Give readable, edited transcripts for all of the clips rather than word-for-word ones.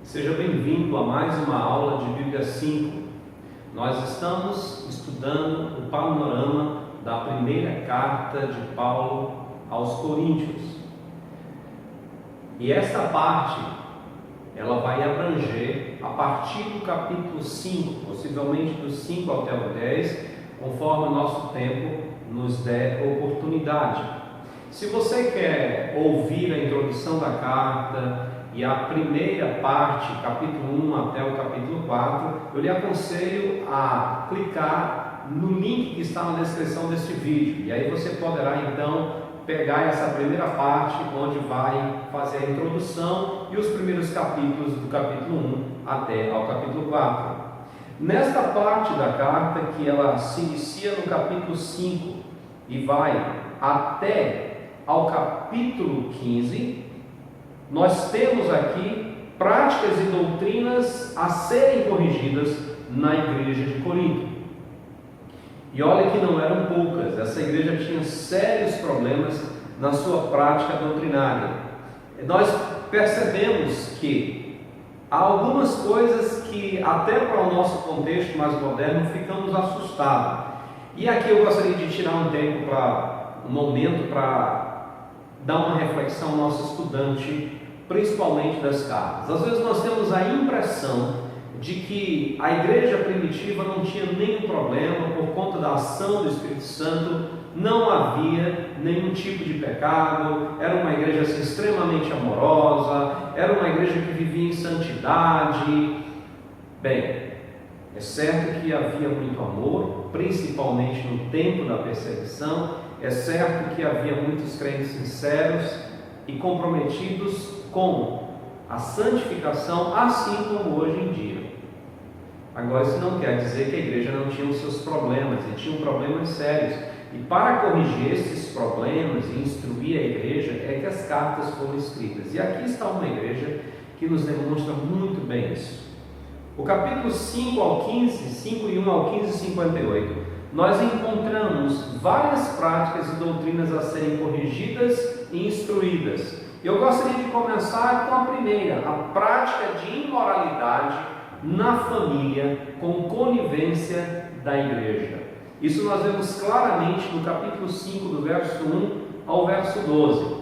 Seja bem-vindo a mais uma aula de Bíblia 5. Nós estamos estudando o panorama da primeira carta de Paulo aos Coríntios. E esta parte, ela vai abranger a partir do capítulo 5, possivelmente do 5 até o 10, conforme o nosso tempo nos der oportunidade. Se você quer ouvir a introdução da carta e a primeira parte, capítulo 1 até o capítulo 4, eu lhe aconselho a clicar no link que está na descrição deste vídeo. E aí você poderá então pegar essa primeira parte, onde vai fazer a introdução e os primeiros capítulos do capítulo 1 até ao capítulo 4. Nesta parte da carta, que ela se inicia no capítulo 5 e vai até ao capítulo 15, nós temos aqui práticas e doutrinas a serem corrigidas na igreja de Corinto. E olha que não eram poucas, essa igreja tinha sérios problemas na sua prática doutrinária. Nós percebemos que há algumas coisas que, até para o nosso contexto mais moderno, ficamos assustados. E aqui eu gostaria de tirar um momento para dar uma reflexão ao nosso estudante, principalmente das cartas. Às vezes nós temos a impressão de que a igreja primitiva não tinha nenhum problema por conta da ação do Espírito Santo, não havia nenhum tipo de pecado, era uma igreja assim, extremamente amorosa, era uma igreja que vivia em santidade. Bem, é certo que havia muito amor, principalmente no tempo da perseguição, é certo que havia muitos crentes sinceros e comprometidos com a santificação, assim como hoje em dia. Agora, isso não quer dizer que a igreja não tinha os seus problemas, e tinha problemas sérios. E para corrigir esses problemas e instruir a igreja, é que as cartas foram escritas. E aqui está uma igreja que nos demonstra muito bem isso. O capítulo 5 ao 15, 5 e 1 ao 15 e 58, nós encontramos várias práticas e doutrinas a serem corrigidas e instruídas. Eu gostaria de começar com a primeira, a prática de imoralidade na família com conivência da igreja. Isso nós vemos claramente no capítulo 5, do verso 1 ao verso 12.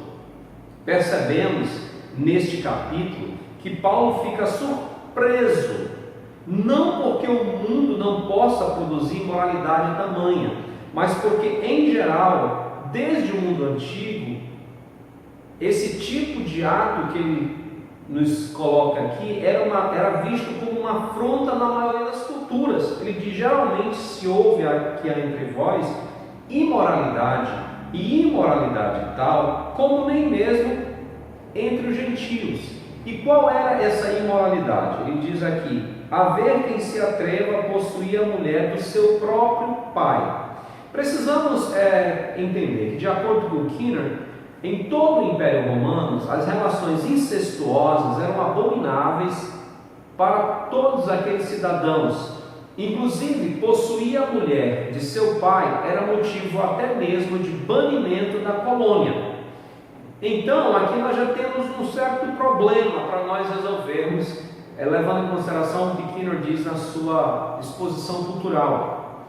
Percebemos neste capítulo que Paulo fica surpreso, não porque o mundo não possa produzir imoralidade tamanha, mas porque, em geral, desde o mundo antigo, esse tipo de ato que ele nos coloca aqui era visto como uma afronta na maioria das culturas. Ele diz: geralmente se ouve aqui entre vós imoralidade e imoralidade tal, como nem mesmo entre os gentios. E qual era essa imoralidade? Ele diz aqui: haver quem se atreva a possuir a mulher do seu próprio pai. Precisamos entender que, de acordo com Kinner, em todo o Império Romano, as relações incestuosas eram abomináveis para todos aqueles cidadãos. Inclusive, possuir a mulher de seu pai era motivo até mesmo de banimento da colônia. Então, aqui nós já temos um certo problema para nós resolvermos, levando em consideração o que Kinner diz na sua exposição cultural.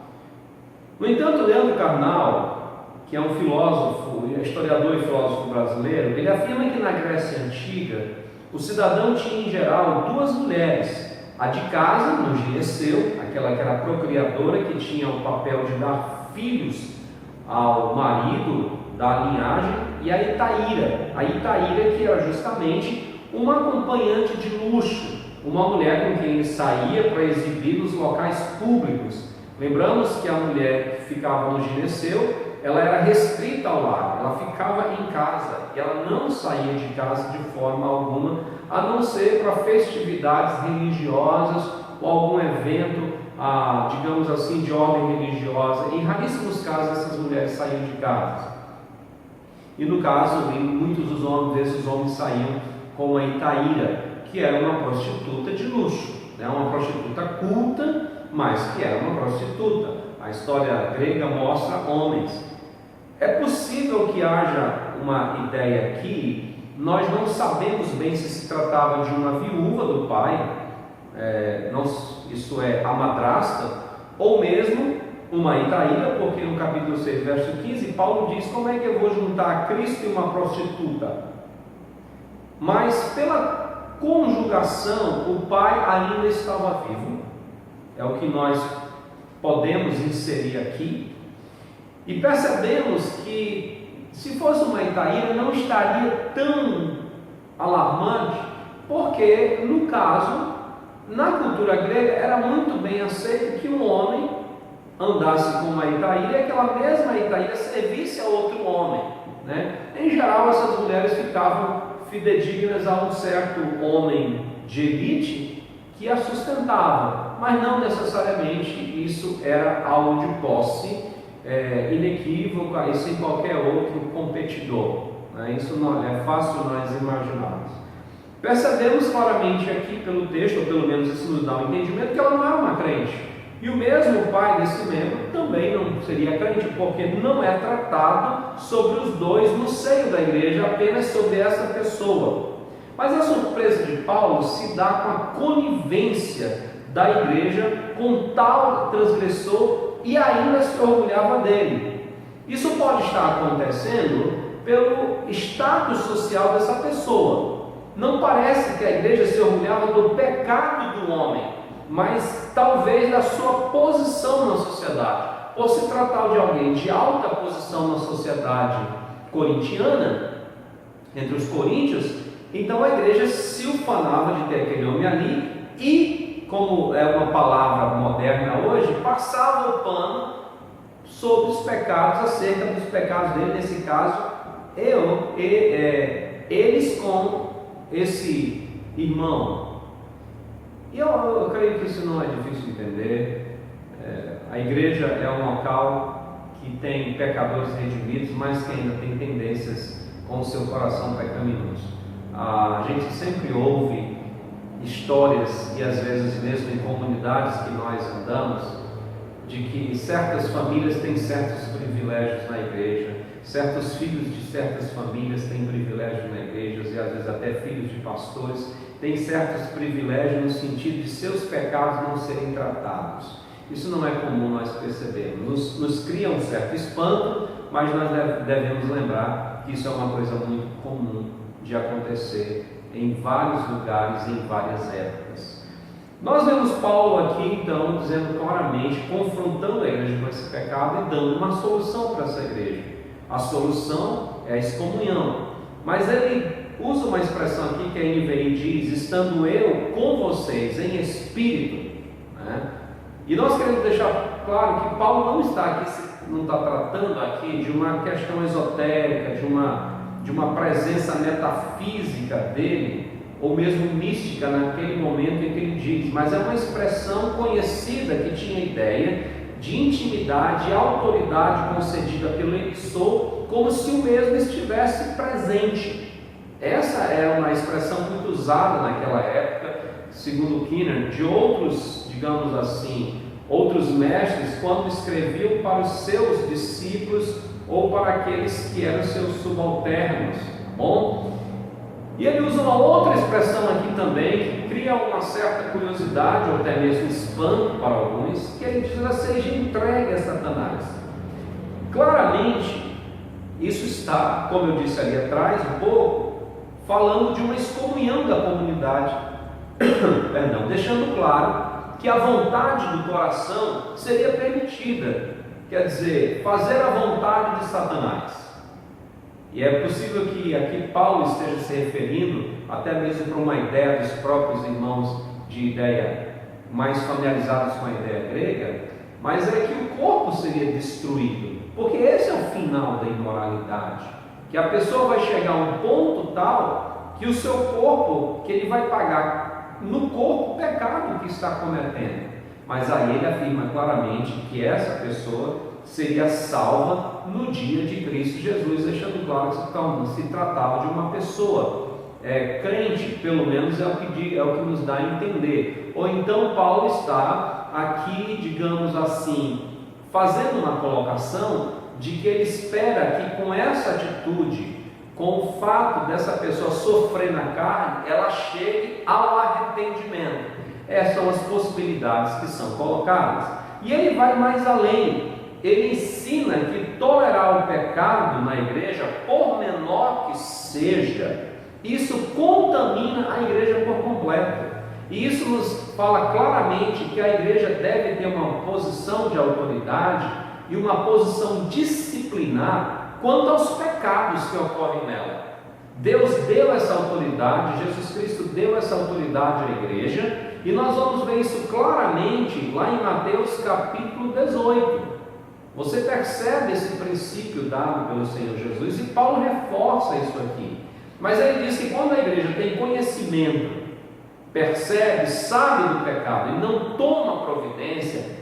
No entanto, Leandro Carnal, que é um filósofo, historiador e filósofo brasileiro, ele afirma que na Grécia Antiga, o cidadão tinha em geral duas mulheres: a de casa, no gineceu, aquela que era a procriadora, que tinha o papel de dar filhos ao marido da linhagem, e a Itaíra, que era justamente uma acompanhante de luxo, uma mulher com quem ele saía para exibir nos locais públicos. Lembramos que a mulher que ficava no gineceu, ela era restrita ao lar, ela ficava em casa, e ela não saía de casa de forma alguma, a não ser para festividades religiosas ou algum evento, digamos assim, de ordem religiosa. Em raríssimos casos essas mulheres saíam de casa. E no caso, em muitos desses homens saíam com a Itaíra, que era uma prostituta de luxo, uma prostituta culta, mas que era uma prostituta. A história grega mostra homens. É possível que haja uma ideia aqui nós não sabemos bem se tratava de uma viúva do pai, isso é, a madrasta, ou mesmo uma Itaíra, porque no capítulo 6, verso 15, Paulo diz: como é que eu vou juntar Cristo e uma prostituta? Mas pela conjugação, o pai ainda estava vivo, é o que nós podemos inserir aqui, e percebemos que se fosse uma Itaíra não estaria tão alarmante, porque no caso, na cultura grega era muito bem aceito que um homem andasse com uma Itaíra e aquela mesma Itaíra servisse a outro homem, né? Em geral, essas mulheres ficavam fidedignas a um certo homem de elite que a sustentava, mas não necessariamente isso era algo de posse inequívoco e sem qualquer outro competidor, né? Isso não é fácil nós imaginarmos. Percebemos claramente aqui pelo texto, ou pelo menos isso nos dá um entendimento, que ela não era uma crente. E o mesmo pai desse membro também não seria crente, porque não é tratado sobre os dois no seio da igreja, apenas sobre essa pessoa. Mas a surpresa de Paulo se dá com a conivência da igreja com tal transgressor e ainda se orgulhava dele. Isso pode estar acontecendo pelo status social dessa pessoa. Não parece que a igreja se orgulhava do pecado do homem, mas talvez da sua posição na sociedade. Por se tratar de alguém de alta posição na sociedade corintiana, entre os coríntios, então a igreja se ufanava de ter aquele homem ali e, como é uma palavra moderna hoje, passava o pano sobre os pecados, acerca dos pecados dele, nesse caso, eles com esse irmão. E eu creio que isso não é difícil de entender. A igreja é um local que tem pecadores redimidos, mas que ainda tem tendências com o seu coração pecaminoso. A gente sempre ouve histórias, e às vezes mesmo em comunidades que nós andamos, de que certas famílias têm certos privilégios na igreja, certos filhos de certas famílias têm privilégios na igreja, e às vezes até filhos de pastores têm certos privilégios no sentido de seus pecados não serem tratados. Isso não é comum nós percebermos, nos cria um certo espanto, mas nós devemos lembrar que isso é uma coisa muito comum de acontecer em vários lugares, em várias épocas. Nós vemos Paulo aqui então dizendo claramente, confrontando a igreja com esse pecado e dando uma solução para essa igreja. A solução é a excomunhão, mas ele usa uma expressão aqui que a NVI diz: estando eu com vocês em espírito, né? E nós queremos deixar claro que Paulo não está tratando aqui de uma questão esotérica, de uma presença metafísica dele, ou mesmo mística naquele momento em que ele diz, mas é uma expressão conhecida que tinha ideia de intimidade e autoridade concedida pelo emissor, como se o mesmo estivesse presente. Essa era uma expressão muito usada naquela época, segundo Kinner, de outros, digamos assim, outros mestres, quando escreviam para os seus discípulos ou para aqueles que eram seus subalternos, tá bom? E ele usa uma outra expressão aqui também, que cria uma certa curiosidade, ou até mesmo espanto para alguns, que ele diz: seja entregue a Satanás. Claramente, isso está, como eu disse ali atrás, um pouco, falando de uma excomunhão da comunidade, perdão, deixando claro que a vontade do coração seria permitida, quer dizer, fazer a vontade de Satanás. E é possível que aqui Paulo esteja se referindo até mesmo para uma ideia dos próprios irmãos de ideia mais familiarizados com a ideia grega, mas é que o corpo seria destruído, porque esse é o final da imoralidade, que a pessoa vai chegar a um ponto tal que o seu corpo, que ele vai pagar no corpo o pecado que está cometendo. Mas aí ele afirma claramente que essa pessoa seria salva no dia de Cristo Jesus, deixando claro que se tratava de uma pessoa crente, pelo menos é o que nos dá a entender. Ou então Paulo está aqui, digamos assim, fazendo uma colocação de que ele espera que com essa atitude com o fato dessa pessoa sofrer na carne, ela chegue ao arrependimento. Essas são as possibilidades que são colocadas. E ele vai mais além. Ele ensina que tolerar o pecado na igreja, por menor que seja, isso contamina a igreja por completo. E isso nos fala claramente que a igreja deve ter uma posição de autoridade e uma posição disciplinar quanto aos pecados que ocorrem nela. Deus deu essa autoridade, Jesus Cristo deu essa autoridade à igreja, e nós vamos ver isso claramente lá em Mateus capítulo 18. Você percebe esse princípio dado pelo Senhor Jesus, e Paulo reforça isso aqui. Mas ele diz que quando a igreja tem conhecimento, percebe, sabe do pecado e não toma providência,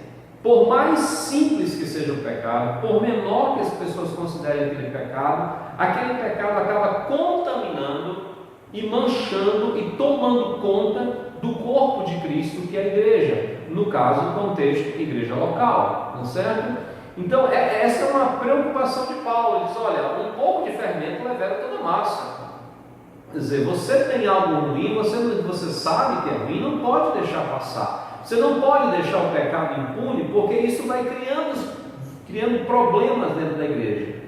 por mais simples que seja o pecado, por menor que as pessoas considerem aquele pecado acaba contaminando e manchando e tomando conta do corpo de Cristo, que é a igreja, no caso, no contexto, igreja local, não é certo? Então, essa é uma preocupação de Paulo. Ele diz: olha, um pouco de fermento levera toda a massa. Quer dizer, você tem algo ruim, você sabe que é ruim, não pode deixar passar. Você não pode deixar o pecado impune, porque isso vai criando problemas dentro da igreja.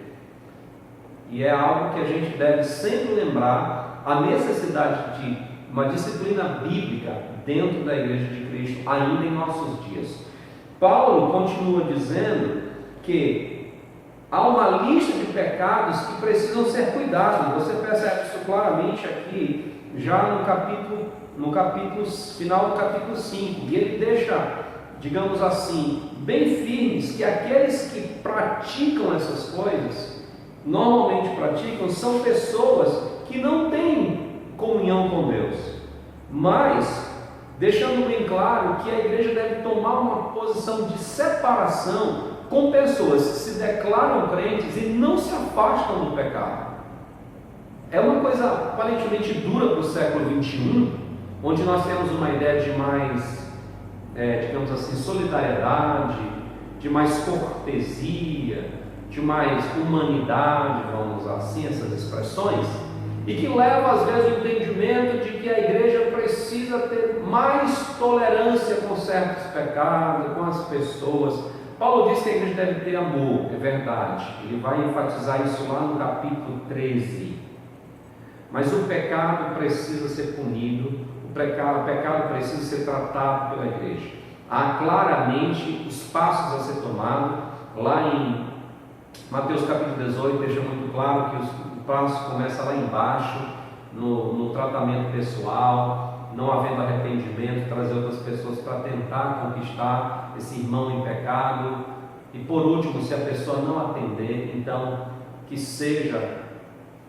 E é algo que a gente deve sempre lembrar, a necessidade de uma disciplina bíblica dentro da igreja de Cristo, ainda em nossos dias. Paulo continua dizendo que há uma lista de pecados que precisam ser cuidados. Você percebe isso claramente aqui, já no final do capítulo 5, e ele deixa, digamos assim, bem firmes que aqueles que praticam essas coisas, normalmente praticam, são pessoas que não têm comunhão com Deus, mas deixando bem claro que a igreja deve tomar uma posição de separação com pessoas que se declaram crentes e não se afastam do pecado. É uma coisa aparentemente dura para o século XXI, onde nós temos uma ideia de mais, digamos assim, solidariedade, de mais cortesia, de mais humanidade, vamos usar assim essas expressões, e que leva às vezes o entendimento de que a igreja precisa ter mais tolerância com certos pecados, com as pessoas. Paulo diz que a igreja deve ter amor, é verdade, ele vai enfatizar isso lá no capítulo 13. Mas o pecado precisa ser punido, o pecado precisa ser tratado pela igreja. Há claramente os passos a ser tomados. Lá em Mateus capítulo 18 deixa muito claro que o passo começa lá embaixo, no tratamento pessoal, não havendo arrependimento, trazer outras pessoas para tentar conquistar esse irmão em pecado. E por último, se a pessoa não atender, então que seja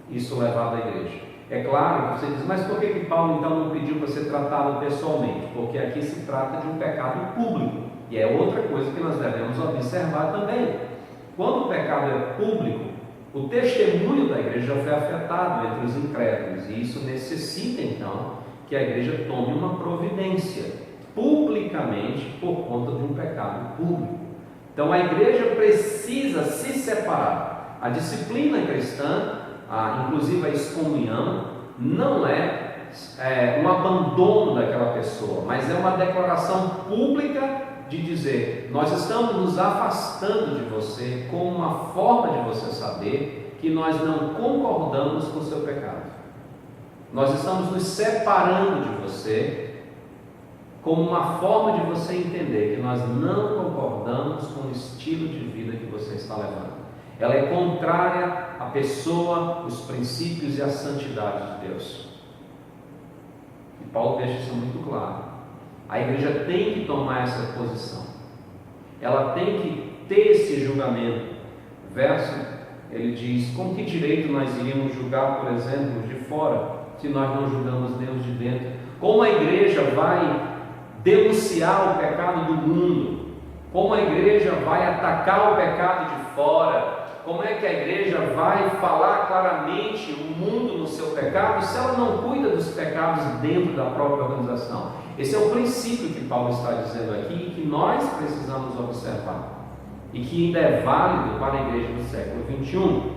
isso levado à igreja. É claro que você diz: mas por que Paulo então não pediu para ser tratado pessoalmente? Porque aqui se trata de um pecado público, e é outra coisa que nós devemos observar também. Quando o pecado é público, o testemunho da igreja já foi afetado entre os incrédulos, e isso necessita então que a igreja tome uma providência publicamente por conta de um pecado público. Então a igreja precisa se separar. A disciplina cristã, inclusive a excomunhão, não é um abandono daquela pessoa, mas é uma declaração pública de dizer: nós estamos nos afastando de você, como uma forma de você saber que nós não concordamos com o seu pecado. Nós estamos nos separando de você, como uma forma de você entender que nós não concordamos com o estilo de vida que você está levando. Ela é contrária à pessoa, os princípios e a santidade de Deus. E Paulo deixa isso muito claro. A igreja tem que tomar essa posição. Ela tem que ter esse julgamento. Ele diz: com que direito nós iríamos julgar, por exemplo, de fora, se nós não julgamos Deus de dentro? Como a igreja vai denunciar o pecado do mundo? Como a igreja vai atacar o pecado de fora? Como é que a igreja vai falar claramente o mundo no seu pecado, se ela não cuida dos pecados dentro da própria organização? Esse é o princípio que Paulo está dizendo aqui, e que nós precisamos observar, e que ainda é válido para a igreja do século XXI.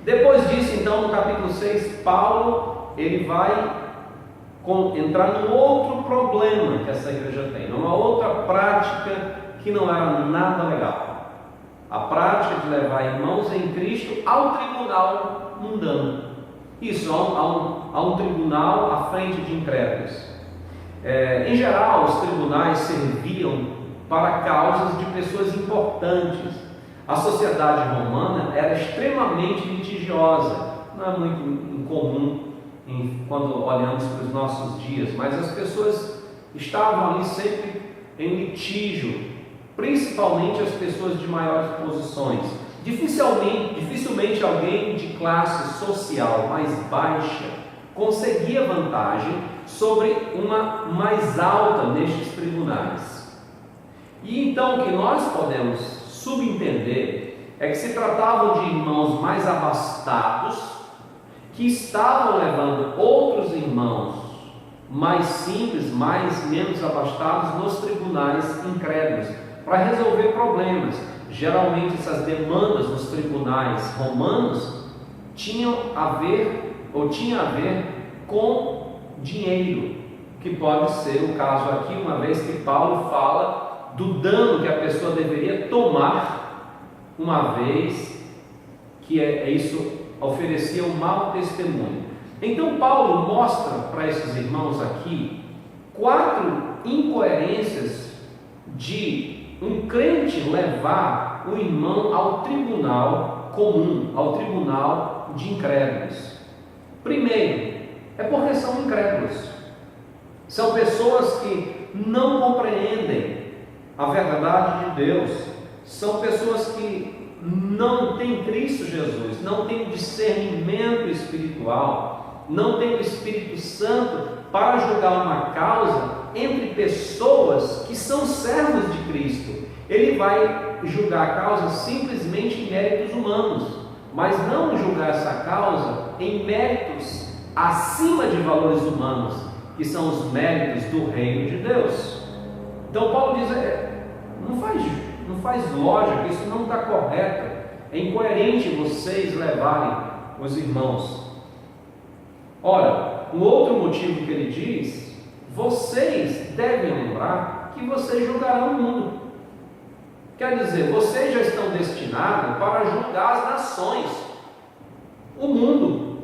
Depois disso, então, no capítulo 6, Paulo ele vai entrar num outro problema que essa igreja tem, numa outra prática que não era nada legal. A prática de levar irmãos em Cristo ao tribunal mundano. Isso, a um tribunal à frente de incrédulos. Em geral, os tribunais serviam para causas de pessoas importantes. A sociedade romana era extremamente litigiosa. Não é muito incomum quando olhamos para os nossos dias, mas as pessoas estavam ali sempre em litígio, principalmente as pessoas de maiores posições. Dificilmente alguém de classe social mais baixa conseguia vantagem sobre uma mais alta nestes tribunais. E então o que nós podemos subentender é que se tratavam de irmãos mais abastados que estavam levando outros irmãos mais simples, menos abastados nos tribunais incrédulos para resolver problemas. Geralmente essas demandas nos tribunais romanos tinham a ver com dinheiro, que pode ser o caso aqui, uma vez que Paulo fala do dano que a pessoa deveria tomar, uma vez que isso oferecia um mau testemunho. Então Paulo mostra para esses irmãos aqui 4 incoerências de um crente levar o irmão ao tribunal comum, ao tribunal de incrédulos. Primeiro, é porque são incrédulos. São pessoas que não compreendem a verdade de Deus. São pessoas que não têm Cristo Jesus, não têm discernimento espiritual, não têm o Espírito Santo para julgar uma causa entre pessoas que são servos de Cristo. Ele vai julgar a causa simplesmente em méritos humanos, mas não julgar essa causa em méritos acima de valores humanos, que são os méritos do reino de Deus. Então Paulo diz, não faz lógica, isso não está correto, é incoerente vocês levarem os irmãos. Ora, um outro motivo que ele diz, vocês devem lembrar que vocês julgarão o mundo. Quer dizer, vocês já estão destinados para julgar as nações, o mundo.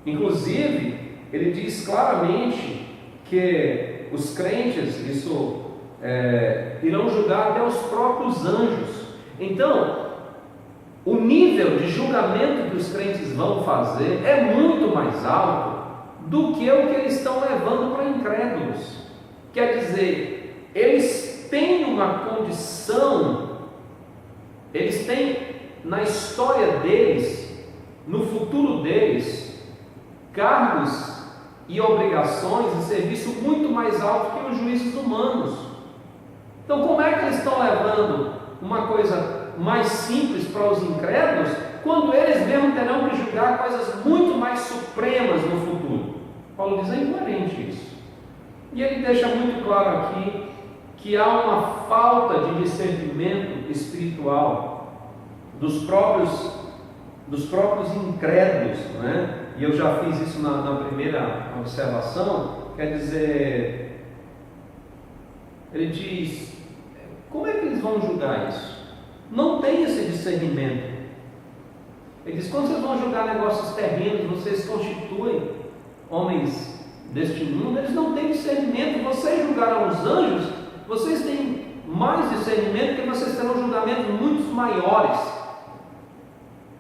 Inclusive, ele diz claramente que os crentes, irão julgar até os próprios anjos. Então, o nível de julgamento que os crentes vão fazer é muito mais alto do que o que eles estão levando para incrédulos. Quer dizer, eles têm uma condição, eles têm na história deles, no futuro deles, cargos e obrigações de serviço muito mais alto que os juízes humanos. Então, como é que eles estão levando uma coisa mais simples para os incrédulos, quando eles mesmos terão que julgar coisas muito mais supremas no futuro? Paulo diz, é incoerente isso. E ele deixa muito claro aqui que há uma falta de discernimento espiritual dos próprios incrédulos, né? E eu já fiz isso na primeira observação. Quer dizer, ele diz, como é que eles vão julgar isso? Não tem esse discernimento. Ele diz, quando vocês vão julgar negócios terrenos, vocês constituem homens deste mundo, eles não têm discernimento. Vocês julgaram os anjos, vocês têm mais discernimento, porque vocês terão julgamentos muito maiores,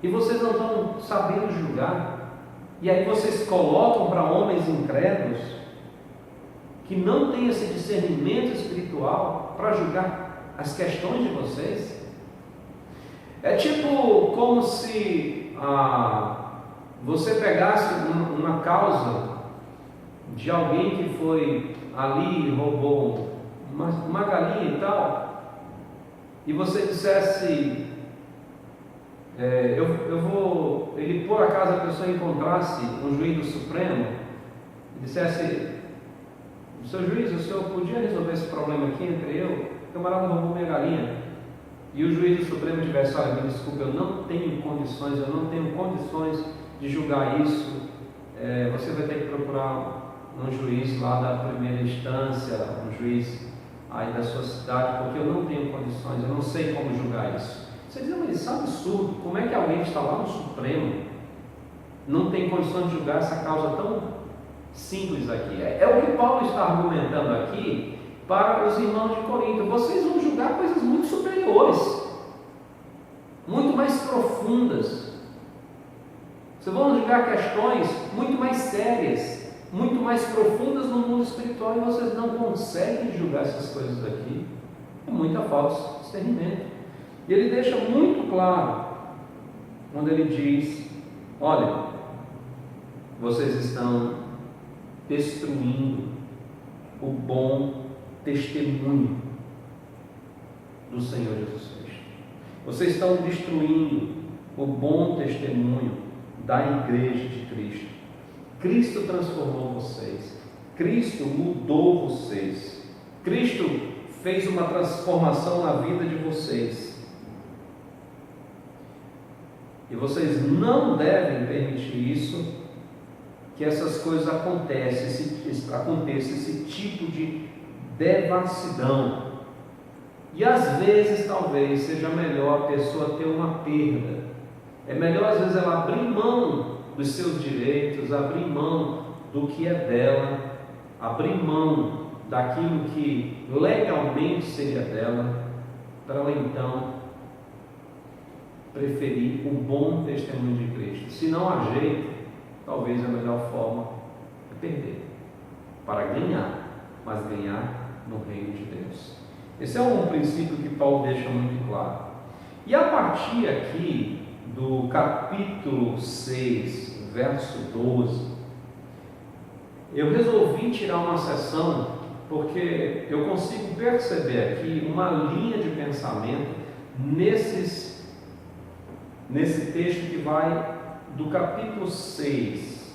e vocês não estão sabendo julgar. E aí vocês colocam para homens incrédulos, que não têm esse discernimento espiritual para julgar as questões de vocês. É tipo como se você pegasse uma causa de alguém que foi ali e roubou uma galinha e tal, e você dissesse, ele por acaso a pessoa encontrasse um juiz do Supremo e dissesse, seu juiz, o senhor podia resolver esse problema aqui entre eu? O camarada roubou minha galinha. e o juiz do Supremo tivesse, olha, me desculpa, eu não tenho condições de julgar isso, você vai ter que procurar um juiz lá da primeira instância, um juiz aí da sua cidade, porque eu não tenho condições, eu não sei como julgar isso. Você diz, mas isso é um absurdo, como é que alguém que está lá no Supremo não tem condições de julgar essa causa tão simples aqui? É o que Paulo está argumentando aqui para os irmãos de Corinto. Vocês vão julgar coisas muito superiores, muito mais profundas. Vocês vão julgar questões muito mais sérias, muito mais profundas no mundo espiritual, e vocês não conseguem julgar essas coisas aqui. É muita falta de discernimento. E ele deixa muito claro quando ele diz, olha, vocês estão destruindo o bom testemunho do Senhor Jesus Cristo. Vocês estão destruindo o bom testemunho da igreja de Cristo. Cristo transformou vocês. Cristo mudou vocês. Cristo fez uma transformação na vida de vocês. E vocês não devem permitir isso, que essas coisas aconteçam, esse tipo de devassidão. E às vezes, talvez, seja melhor a pessoa ter uma perda. É melhor, às vezes, ela abrir mão dos seus direitos, abrir mão do que é dela, abrir mão daquilo que legalmente seria dela, para ela então preferir o bom testemunho de Cristo. Se não há jeito, talvez a melhor forma é perder, para ganhar, mas ganhar no reino de Deus. Esse é um princípio que Paulo deixa muito claro. E a partir aqui do capítulo 6, verso 12, eu resolvi tirar uma seção, porque eu consigo perceber aqui uma linha de pensamento nesse texto que vai do capítulo 6,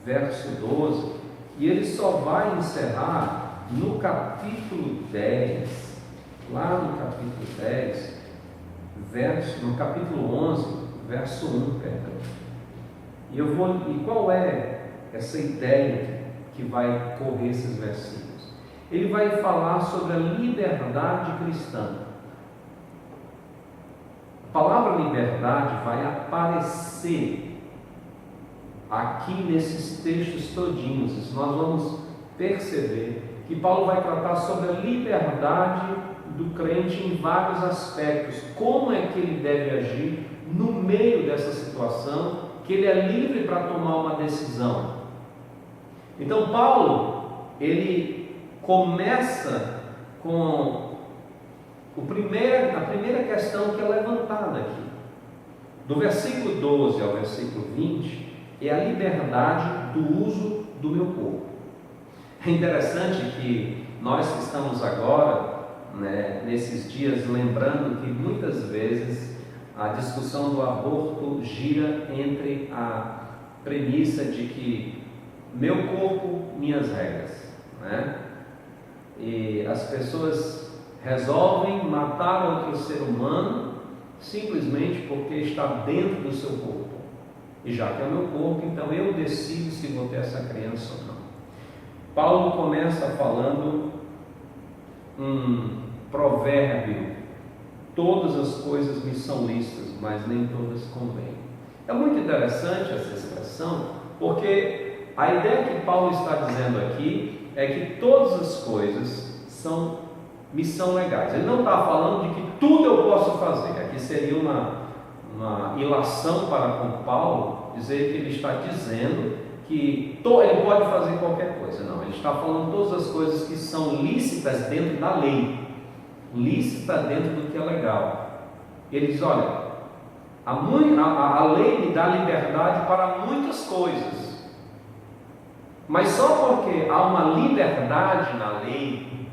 verso 12, e ele só vai encerrar no capítulo 10, lá no capítulo 10, no capítulo 11, verso 1, perdão. E qual é essa ideia que vai correr esses versículos? Ele vai falar sobre a liberdade cristã. A palavra liberdade vai aparecer aqui nesses textos todinhos. Nós vamos perceber que Paulo vai tratar sobre a liberdade do crente em vários aspectos. Como é que ele deve agir no meio dessa situação, que ele é livre para tomar uma decisão. Então Paulo, ele começa com a primeira questão que é levantada aqui. Do versículo 12 ao versículo 20, é a liberdade do uso do meu corpo. É interessante que nós que estamos agora, nesses dias, lembrando que muitas vezes a discussão do aborto gira entre a premissa de que meu corpo, minhas regras, E as pessoas resolvem matar outro ser humano simplesmente porque está dentro do seu corpo. E já que é o meu corpo, então eu decido se vou ter essa criança ou não. Paulo começa falando um provérbio: todas as coisas me são lícitas, mas nem todas convêm. É muito interessante essa expressão, porque a ideia que Paulo está dizendo aqui é que todas as coisas me são legais. Ele não está falando de que tudo eu posso fazer. Aqui seria uma ilação para com Paulo dizer que ele está dizendo que ele pode fazer qualquer coisa. Não, ele está falando todas as coisas que são lícitas dentro da lei, lícita dentro do que é legal. Ele diz, olha, a lei me dá liberdade para muitas coisas, mas só porque há uma liberdade na lei,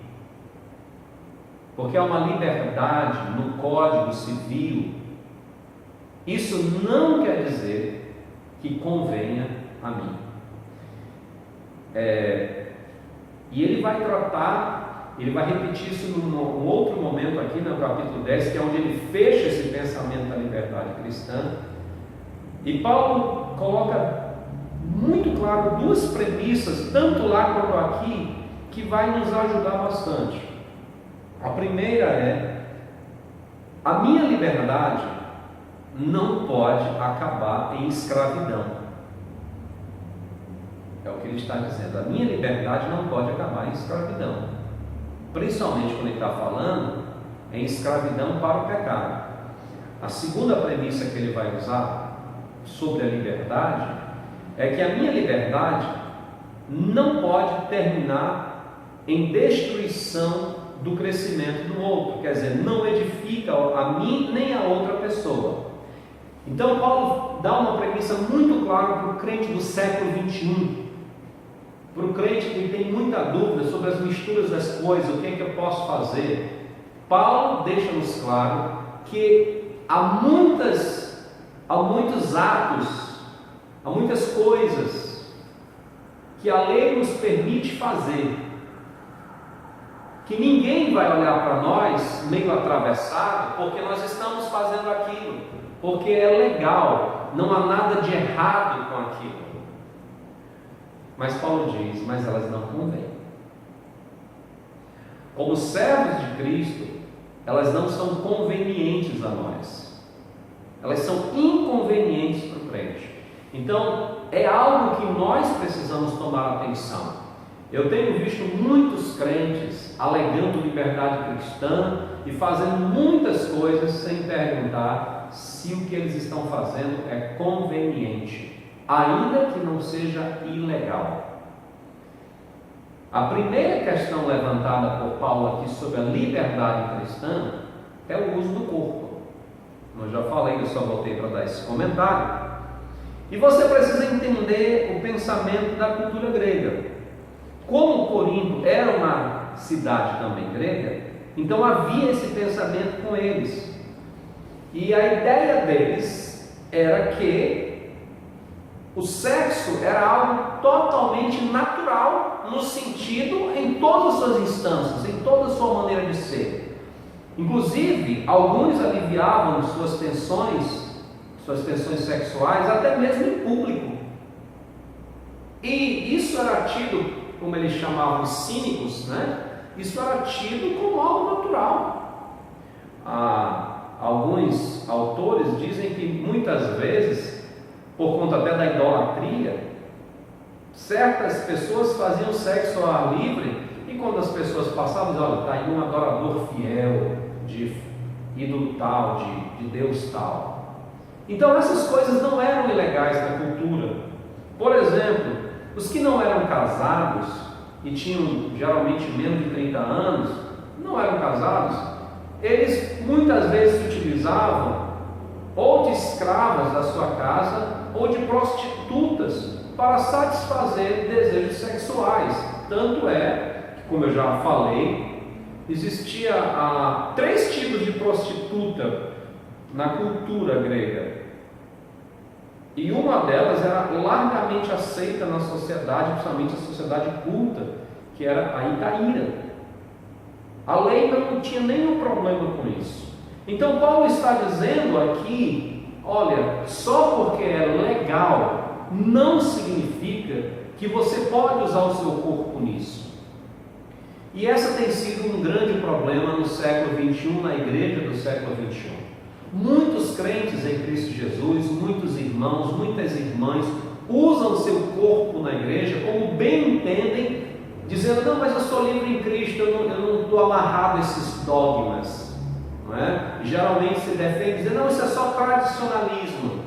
porque há uma liberdade no Código Civil, isso não quer dizer que convenha a mim. E ele vai tratar Ele vai repetir isso num outro momento aqui no capítulo 10, que é onde ele fecha esse pensamento da liberdade cristã. E Paulo coloca muito claro duas premissas, tanto lá quanto aqui, que vai nos ajudar bastante. A primeira é: a minha liberdade não pode acabar em escravidão. É o que ele está dizendo. A minha liberdade não pode acabar em escravidão. Principalmente quando ele está falando em escravidão para o pecado. A segunda premissa que ele vai usar sobre a liberdade é que a minha liberdade não pode terminar em destruição do crescimento do outro, quer dizer, não edifica a mim nem a outra pessoa. Então Paulo dá uma premissa muito clara para o crente do século 21, para o crente que tem muita dúvida sobre as misturas das coisas, o que é que eu posso fazer. Paulo deixa-nos claro que há muitos atos, há muitas coisas que a lei nos permite fazer, que ninguém vai olhar para nós meio atravessado porque nós estamos fazendo aquilo, porque é legal, não há nada de errado com aquilo. Mas Paulo diz: mas elas não convêm. Como servos de Cristo, elas não são convenientes a nós, elas são inconvenientes para o crente. Então é algo que nós precisamos tomar atenção. Eu tenho visto muitos crentes alegando liberdade cristã e fazendo muitas coisas sem perguntar se o que eles estão fazendo é conveniente, ainda que não seja ilegal. A primeira questão levantada por Paulo aqui sobre a liberdade cristã é o uso do corpo. Eu já falei, eu só voltei para dar esse comentário. E você precisa entender o pensamento da cultura grega. Como Corinto era uma cidade também grega, então havia esse pensamento com eles. E a ideia deles era que o sexo era algo totalmente natural, no sentido, em todas as suas instâncias, em toda a sua maneira de ser. Inclusive, alguns aliviavam suas tensões sexuais, até mesmo em público. E isso era tido, como eles chamavam, cínicos, né? Isso era tido como algo natural. Alguns autores dizem que muitas vezes, por conta até da idolatria, certas pessoas faziam sexo ao ar livre, e quando as pessoas passavam, diziam: olha, está aí um adorador fiel de ídolo tal, de Deus tal. Então essas coisas não eram ilegais na cultura. Por exemplo, os que não eram casados e tinham geralmente menos de 30 anos, não eram casados, eles muitas vezes se utilizavam ou de escravas da sua casa ou de prostitutas para satisfazer desejos sexuais. Tanto é que, como eu já falei, existia 3 tipos de prostituta na cultura grega, e uma delas era largamente aceita na sociedade, principalmente a sociedade culta, que era a Itaíra. A lei não tinha nenhum problema com isso. Então Paulo está dizendo aqui: olha, só porque é legal não significa que você pode usar o seu corpo nisso. E essa tem sido um grande problema no século 21, na igreja do século 21. Muitos crentes em Cristo Jesus, muitos irmãos, muitas irmãs usam o seu corpo na igreja como bem entendem, dizendo: não, mas eu sou livre em Cristo, eu não estou amarrado a esses dogmas, não é? Geralmente se defende dizendo: não, isso é só tradicionalismo.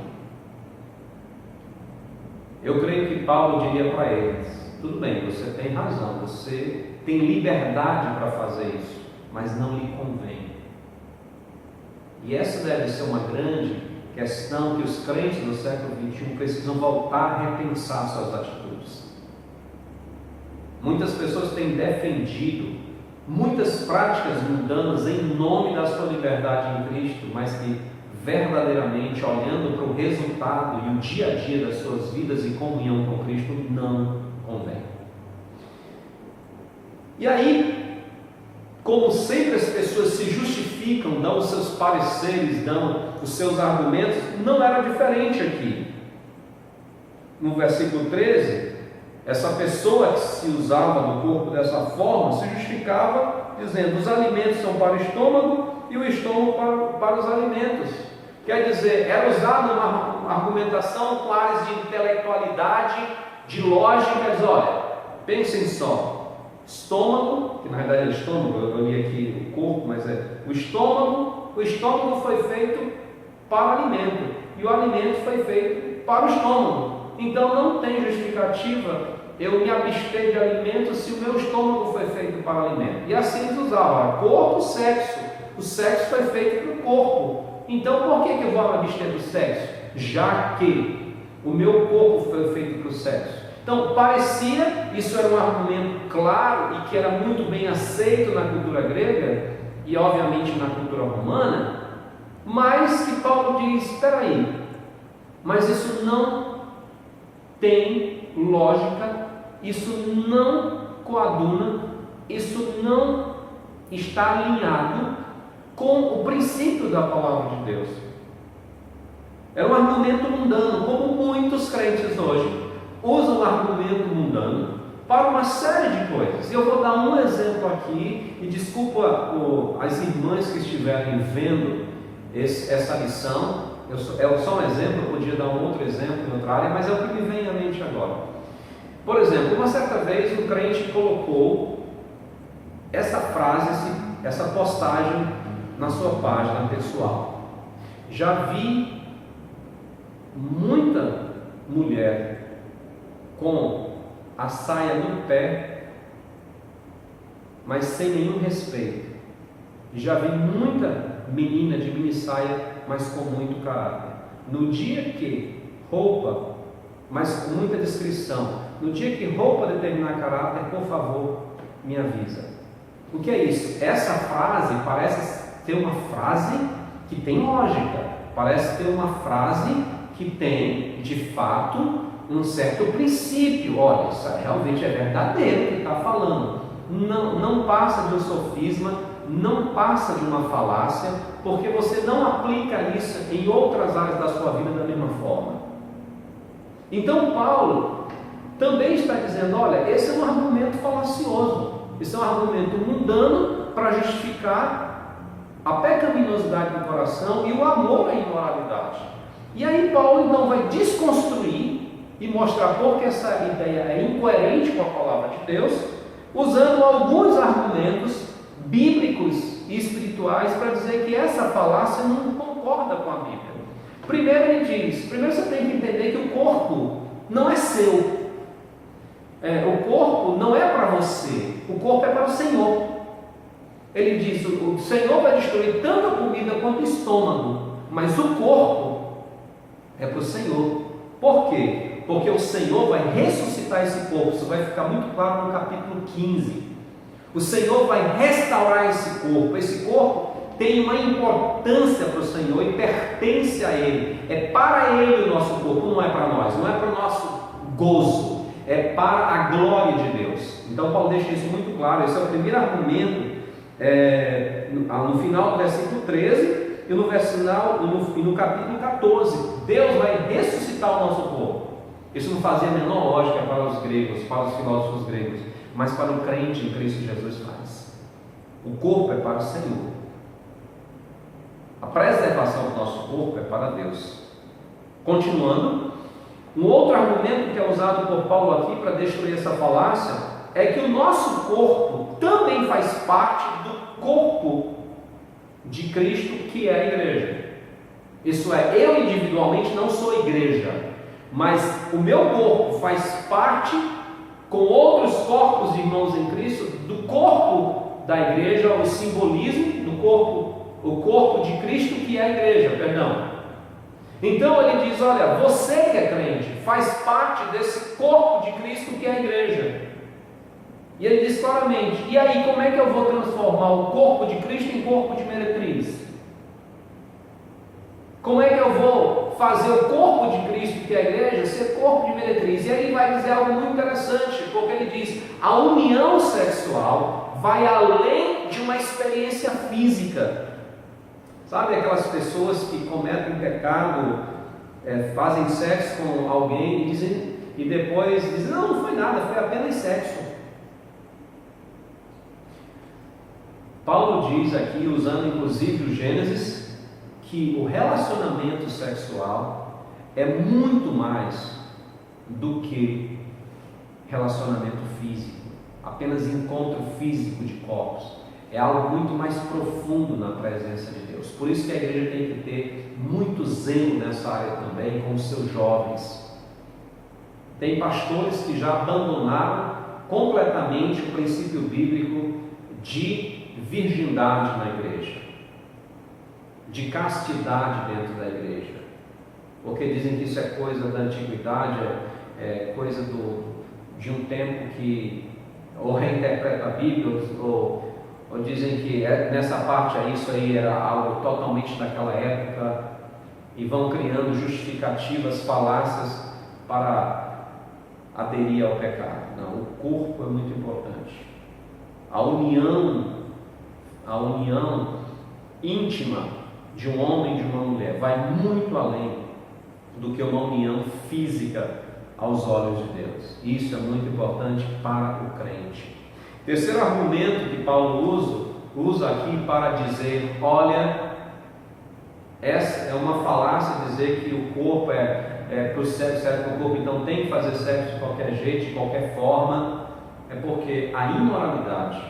Eu creio que Paulo diria para eles: tudo bem, você tem razão, você tem liberdade para fazer isso, mas não lhe convém. E essa deve ser uma grande questão que os crentes do século 21 precisam voltar a repensar suas atitudes. Muitas pessoas têm defendido muitas práticas mundanas em nome da sua liberdade em Cristo, mas que verdadeiramente, olhando para o resultado e o dia a dia das suas vidas em comunhão com Cristo, não convém. E aí, como sempre as pessoas se justificam, dão os seus pareceres, dão os seus argumentos, não era diferente aqui. No versículo 13, essa pessoa que se usava do corpo dessa forma, se justificava dizendo: os alimentos são para o estômago e o estômago para os alimentos. Quer dizer, era usada uma argumentação com áreas de intelectualidade, de lógica, diz: olha, pensem só, estômago, que na verdade é estômago, eu li aqui o corpo, mas é o estômago foi feito para alimento, e o alimento foi feito para o estômago. Então não tem justificativa eu me abster de alimento se o meu estômago foi feito para alimento. E assim eles usavam: corpo, sexo. O sexo foi feito para o corpo. Então por que eu vou me abster do sexo? Já que o meu corpo foi feito para o sexo. Então parecia, isso era um argumento claro e que era muito bem aceito na cultura grega e obviamente na cultura romana, mas que Paulo diz: espera aí, mas isso não tem lógica, isso não coaduna, isso não está alinhado com o princípio da palavra de Deus. É um argumento mundano, como muitos crentes hoje usam o argumento mundano para uma série de coisas. E eu vou dar um exemplo aqui, e desculpa as irmãs que estiverem vendo essa lição. É só um exemplo, eu podia dar um outro exemplo em outra área, mas é o que me vem à mente agora. Por exemplo, uma certa vez um crente colocou essa frase, essa postagem na sua página pessoal: já vi muita mulher com a saia no pé, mas sem nenhum respeito. Já vi muita menina de mini saia, mas com muito caráter. No dia que roupa, mas com muita discrição, no dia que roupa determinar caráter, por favor, me avisa. O que é isso? Essa frase parece ter uma frase que tem lógica, parece ter uma frase que tem, de fato, um certo princípio. Olha, isso realmente é verdadeiro que está falando. Não passa de um sofisma, não passa de uma falácia, porque você não aplica isso em outras áreas da sua vida da mesma forma. Então Paulo também está dizendo: olha, esse é um argumento falacioso, esse é um argumento mundano para justificar a pecaminosidade do coração e o amor à imoralidade. E aí Paulo então vai desconstruir e mostrar porque essa ideia é incoerente com a palavra de Deus, usando alguns argumentos bíblicos e espirituais para dizer que essa falácia não concorda com a Bíblia. Primeiro ele diz, você tem que entender que o corpo não é seu. O corpo não é para você, o corpo é para o Senhor. Ele diz: o Senhor vai destruir tanto a comida quanto o estômago, mas o corpo é para o Senhor. Por quê? Porque o Senhor vai ressuscitar esse corpo. Isso vai ficar muito claro no capítulo 15. O Senhor vai restaurar esse corpo. Esse corpo tem uma importância para o Senhor e pertence a Ele. É para Ele o nosso corpo, não é para nós, não é para o nosso gozo, é para a glória de Deus. Então Paulo deixa isso muito claro. Esse é o primeiro argumento no final do versículo 13 e no capítulo 14. Deus vai ressuscitar o nosso corpo. Isso não fazia a menor lógica para os gregos, para os filósofos gregos, mas para o crente em Cristo Jesus faz. O corpo é para o Senhor. A preservação do nosso corpo é para Deus. Continuando, um outro argumento que é usado por Paulo aqui para destruir essa falácia é que o nosso corpo também faz parte do corpo de Cristo, que é a igreja. Isso é, eu individualmente não sou igreja, mas o meu corpo faz parte, com outros corpos de irmãos em Cristo, do corpo da igreja, o simbolismo do corpo, o corpo de Cristo, que é a igreja, perdão. Então ele diz: olha, você que é crente faz parte desse corpo de Cristo, que é a igreja. E ele diz claramente: e aí, como é que eu vou transformar o corpo de Cristo em corpo de meretriz? Como é que eu vou fazer o corpo de Cristo, que é a igreja, ser corpo de meretriz? E aí ele vai dizer algo muito interessante, porque ele diz: a união sexual vai além tinha uma experiência física. Sabe aquelas pessoas que cometem pecado, fazem sexo com alguém e depois dizem, não foi nada, foi apenas sexo. Paulo diz aqui, usando inclusive o Gênesis, que o relacionamento sexual é muito mais do que relacionamento físico, apenas encontro físico de corpos. É algo muito mais profundo na presença de Deus. Por isso que a igreja tem que ter muito zelo nessa área também com os seus jovens. Tem pastores que já abandonaram completamente o princípio bíblico de virgindade na igreja, de castidade dentro da igreja, porque dizem que isso é coisa da antiguidade, é coisa de um tempo que ou reinterpreta a Bíblia ou dizem que nessa parte aí, isso aí era algo totalmente daquela época, e vão criando justificativas falácias para aderir ao pecado. Não, o corpo é muito importante. A união íntima de um homem e de uma mulher vai muito além do que uma união física aos olhos de Deus. Isso é muito importante para o crente. Terceiro argumento que Paulo usa aqui para dizer, olha, essa é uma falácia dizer que o corpo para o sexo, certo? Que o corpo então tem que fazer sexo de qualquer jeito, de qualquer forma, é porque a imoralidade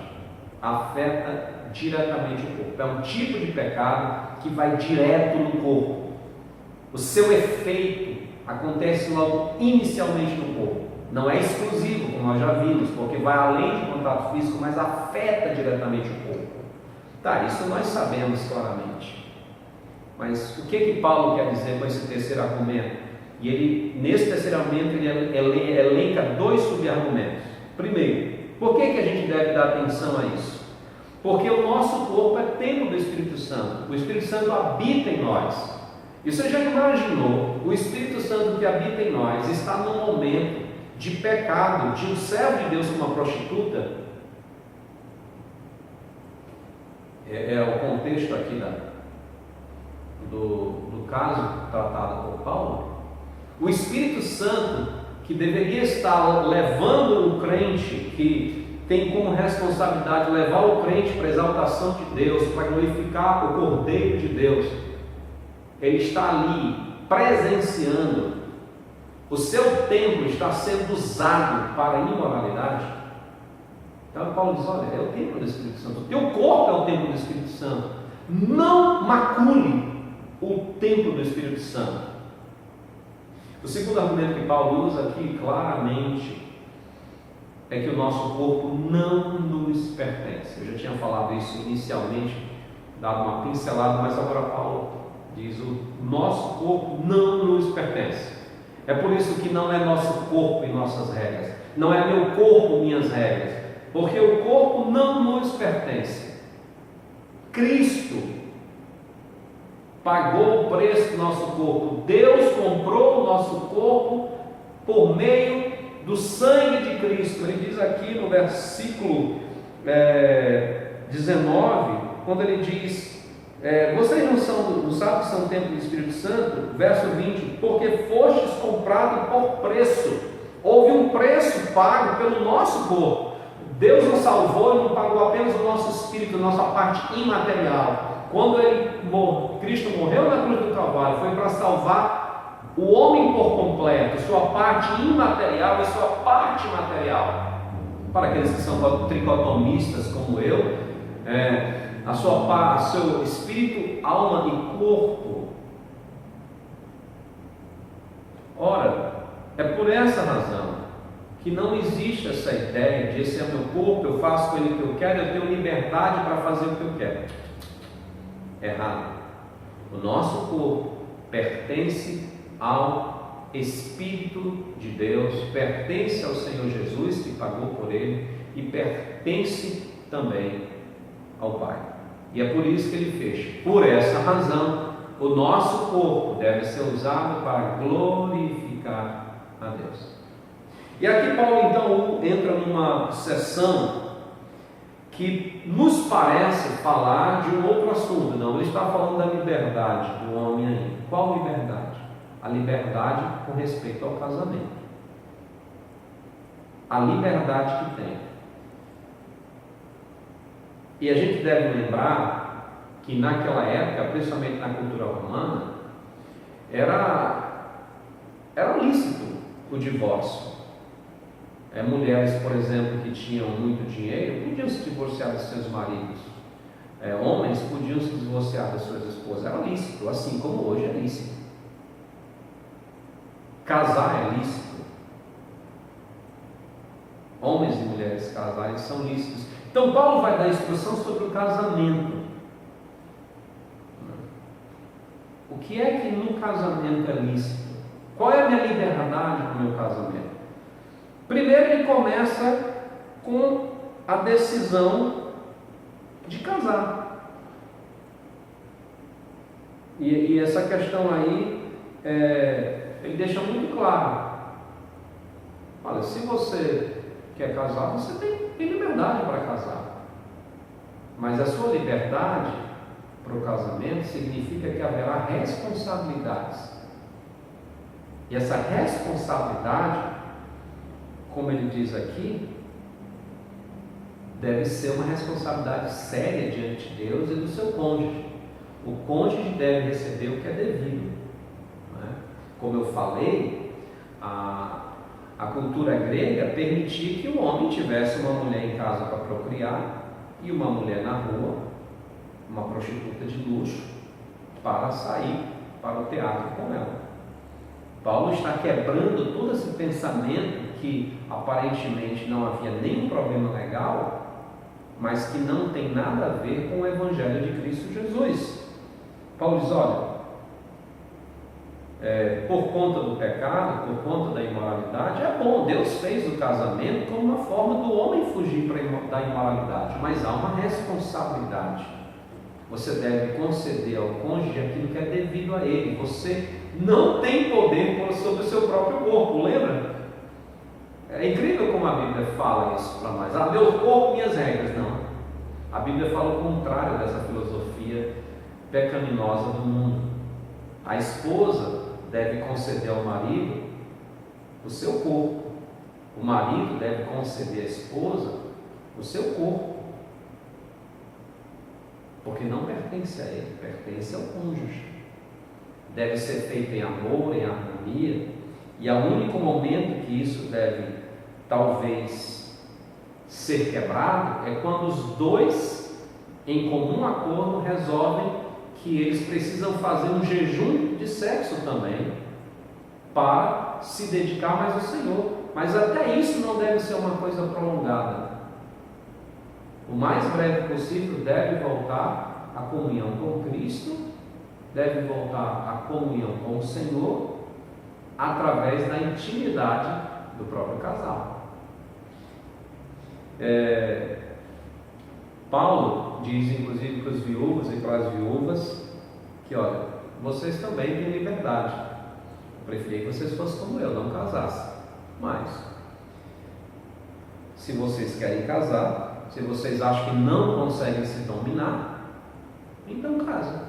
afeta diretamente o corpo. É um tipo de pecado que vai direto no corpo. O seu efeito acontece logo inicialmente no corpo. Não é exclusivo, como nós já vimos, porque vai além de contato físico, mas afeta diretamente o corpo. Tá, isso nós sabemos claramente. Mas o que Paulo quer dizer com esse terceiro argumento? E ele, nesse terceiro argumento, ele elenca dois subargumentos. Primeiro, por que a gente deve dar atenção a isso? Porque o nosso corpo é templo do Espírito Santo. O Espírito Santo habita em nós. E você já imaginou o Espírito Santo que habita em nós está num momento de pecado, de um servo de Deus com uma prostituta? É o contexto aqui do caso tratado por Paulo. O Espírito Santo, que deveria estar levando o crente, que tem como responsabilidade levar o crente para a exaltação de Deus, para glorificar o Cordeiro de Deus, ele está ali presenciando o seu templo está sendo usado para a imoralidade. Então Paulo diz, olha, é o templo do Espírito Santo, o teu corpo é o templo do Espírito Santo, não macule o templo do Espírito Santo. O segundo argumento que Paulo usa aqui claramente é que o nosso corpo não nos pertence. Eu já tinha falado isso inicialmente, dado uma pincelada, mas agora Paulo diz, o nosso corpo não nos pertence. É por isso que não é nosso corpo e nossas regras, não é meu corpo, minhas regras, porque o corpo não nos pertence. Cristo pagou o preço do nosso corpo, Deus comprou o nosso corpo por meio do sangue de Cristo. Ele diz aqui no versículo 19, quando ele diz, vocês não sabem que são templo do Espírito Santo? Verso 20, porque fostes comprado por preço. Houve um preço pago pelo nosso corpo. Deus nos salvou e não pagou apenas o nosso espírito, a nossa parte imaterial. Quando Cristo morreu na cruz do Calvário, foi para salvar o homem por completo, sua parte imaterial e sua parte material. Para aqueles que são tricotomistas como eu, seu espírito, alma e corpo. Ora, é por essa razão que não existe essa ideia de esse é meu corpo, eu faço com ele o que eu quero, eu tenho liberdade para fazer o que eu quero. Errado. O nosso corpo pertence ao Espírito de Deus, pertence ao Senhor Jesus que pagou por ele e pertence também ao Pai. E é por isso que ele fez. Por essa razão, o nosso corpo deve ser usado para glorificar a Deus. E aqui Paulo então entra numa seção que nos parece falar de um outro assunto. Não, ele está falando da liberdade do homem aí. Qual liberdade? A liberdade com respeito ao casamento. A liberdade que tem. E a gente deve lembrar que naquela época, principalmente na cultura romana, era lícito o divórcio. Mulheres, por exemplo, que tinham muito dinheiro, podiam se divorciar dos seus maridos. Homens podiam se divorciar das suas esposas. Era lícito, assim como hoje é lícito. Casar é lícito. Homens e mulheres casarem são lícitos. Então Paulo vai dar instrução sobre o casamento. O que é que no casamento é lícito? Qual é a minha liberdade no meu casamento? Primeiro ele começa com a decisão de casar. E essa questão aí, ele deixa muito claro. Olha, se você quer casar, você tem liberdade para casar. Mas a sua liberdade para o casamento significa que haverá responsabilidades. E essa responsabilidade, como ele diz aqui, deve ser uma responsabilidade séria diante de Deus e do seu cônjuge. O cônjuge deve receber o que é devido. Não é? Como eu falei, a cultura grega permitia que o homem tivesse uma mulher em casa para procriar e uma mulher na rua, uma prostituta de luxo, para sair para o teatro com ela. Paulo está quebrando todo esse pensamento que aparentemente não havia nenhum problema legal, mas que não tem nada a ver com o Evangelho de Cristo Jesus. Paulo diz, olha, por conta do pecado, por conta da imoralidade, é bom, Deus fez o casamento como uma forma do homem fugir da imoralidade, mas há uma responsabilidade. Você deve conceder ao cônjuge aquilo que é devido a ele. Você não tem poder sobre o seu próprio corpo, lembra? É incrível como a Bíblia fala isso para nós. Meu corpo, minhas regras. Não. A Bíblia fala o contrário dessa filosofia pecaminosa do mundo. A esposa deve conceder ao marido o seu corpo. O marido deve conceder à esposa o seu corpo. Porque não pertence a ele, pertence ao cônjuge. Deve ser feito em amor, em harmonia, e o único momento que isso deve, talvez, ser quebrado é quando os dois, em comum acordo, resolvem que eles precisam fazer um jejum de sexo também, para se dedicar mais ao Senhor. Mas até isso não deve ser uma coisa prolongada. O mais breve possível deve voltar à comunhão com Cristo, deve voltar à comunhão com o Senhor, através da intimidade do próprio casal. Paulo diz, inclusive, para os viúvos e para as viúvas, que, olha, vocês também têm liberdade. Eu preferia que vocês fossem como eu, não casassem. Mas, se vocês querem casar, se vocês acham que não conseguem se dominar, então casem.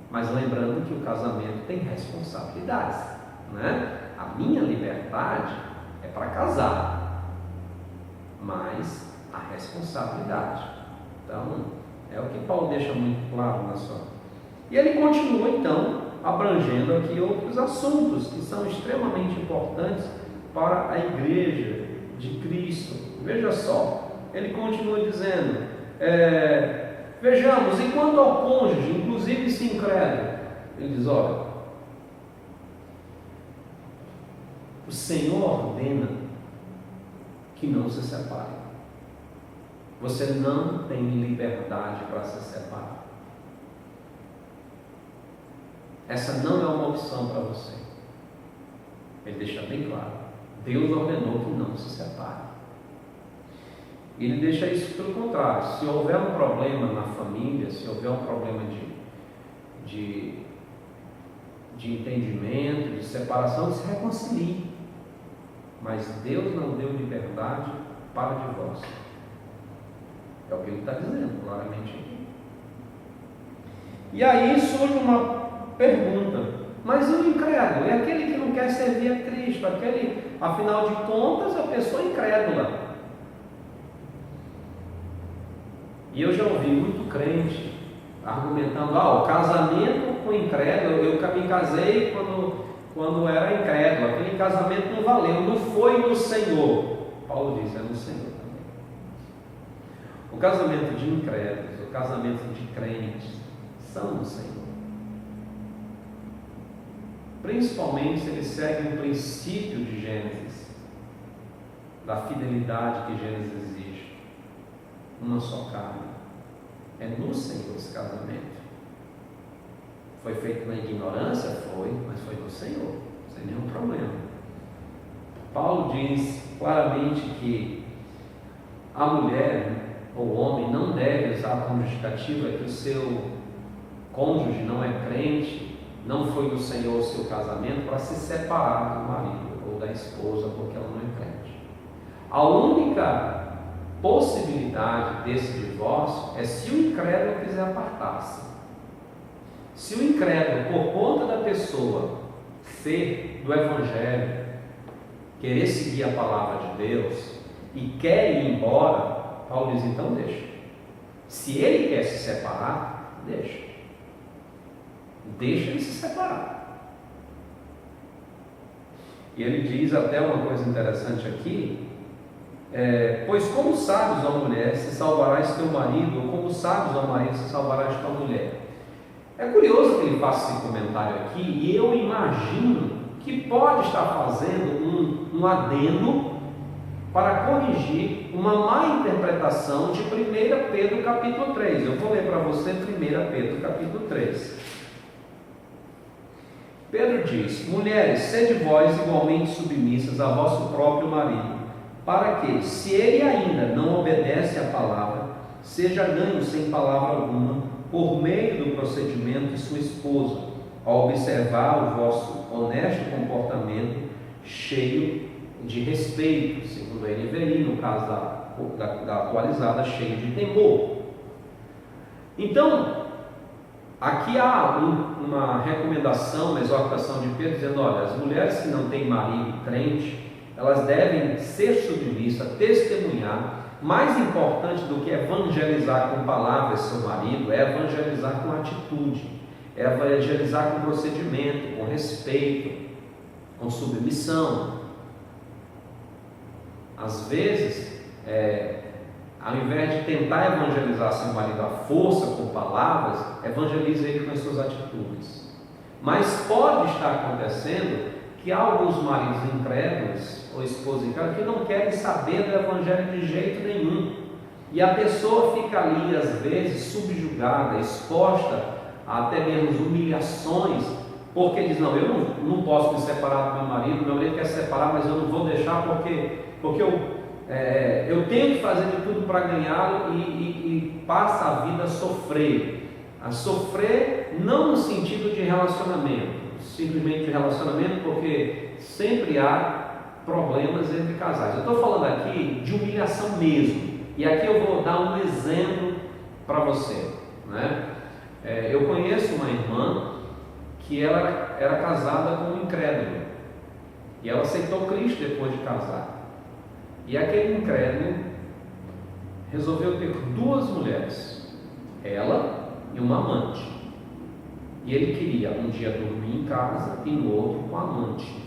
Mas lembrando que o casamento tem responsabilidades, né? A minha liberdade é para casar, mas a responsabilidade. Então, é o que Paulo deixa muito claro na sua. E ele continua então abrangendo aqui outros assuntos que são extremamente importantes para a igreja de Cristo. Veja só. Ele continua dizendo, vejamos, e quanto ao cônjuge, inclusive se incrédulo, ele diz, olha, o Senhor ordena que não se separe. Você não tem liberdade para se separar. Essa não é uma opção para você. Ele deixa bem claro, Deus ordenou que não se separe. Ele deixa isso pelo contrário. Se houver um problema na família, se houver um problema de entendimento, de separação, se reconcilie. Mas Deus não deu liberdade para o divórcio. É o que ele está dizendo claramente aqui. E aí surge uma pergunta: mas e o incrédulo? É aquele que não quer servir a Cristo, aquele, afinal de contas, a pessoa incrédula. E eu já ouvi muito crente argumentando: o casamento com incrédulo, eu me casei quando era incrédulo, aquele casamento não valeu, não foi no Senhor. Paulo diz: é no Senhor também. O casamento de incrédulos, o casamento de crentes são no Senhor. Principalmente se ele segue um princípio de Gênesis, da fidelidade que Gênesis exige. Uma só carne. É no Senhor esse casamento. Foi feito na ignorância? Foi, mas foi no Senhor, sem nenhum problema. Paulo diz claramente que a mulher ou o homem não deve usar como justificativa que o seu cônjuge não é crente, não foi do Senhor o seu casamento, para se separar do marido ou da esposa porque ela não é crente. A única possibilidade desse divórcio é se o incrédulo quiser apartar-se. Se o incrédulo, por conta da pessoa ser do Evangelho, querer seguir a palavra de Deus e quer ir embora, Paulo diz: então deixa. Se ele quer se separar, deixa. Deixa ele se separar. E ele diz até uma coisa interessante aqui: pois como sabes, ó mulher, se salvarás teu marido, ou como sabes, ó marido, se salvarás tua mulher. É curioso que ele faça esse comentário aqui, e eu imagino que pode estar fazendo um adendo para corrigir uma má interpretação de 1 Pedro capítulo 3. Eu vou ler para você 1 Pedro capítulo 3. Pedro diz: mulheres, sede vós igualmente submissas a vosso próprio marido, para que, se ele ainda não obedece à palavra, seja ganho sem palavra alguma, por meio do procedimento de sua esposa, ao observar o vosso honesto comportamento, cheio de respeito, segundo a NVI, no caso da atualizada, cheio de temor. Então, aqui há uma recomendação, uma exortação de Pedro, dizendo: olha, as mulheres que não têm marido crente, elas devem ser submissas, testemunhar. Mais importante do que evangelizar com palavras seu marido, é evangelizar com atitude, é evangelizar com procedimento, com respeito, com submissão. Às vezes, ao invés de tentar evangelizar seu marido à força com palavras, evangelize ele com as suas atitudes. Mas pode estar acontecendo que há alguns maridos incrédulos ou esposas incrédulas que não querem saber do evangelho de jeito nenhum, e a pessoa fica ali às vezes subjugada, exposta a até mesmo humilhações, porque diz: não, eu não posso me separar do meu marido quer separar, mas eu não vou deixar porque eu tenho que fazer de tudo para ganhá-lo, e passa a vida a sofrer não no sentido de relacionamento, simplesmente de relacionamento, porque sempre há problemas entre casais. Eu estou falando aqui de humilhação mesmo, e aqui eu vou dar um exemplo para você, né? Eu conheço uma irmã que ela era casada com um incrédulo, e ela aceitou Cristo depois de casar, e aquele incrédulo resolveu ter duas mulheres, ela e uma amante. E ele queria um dia dormir em casa e no outro com a amante.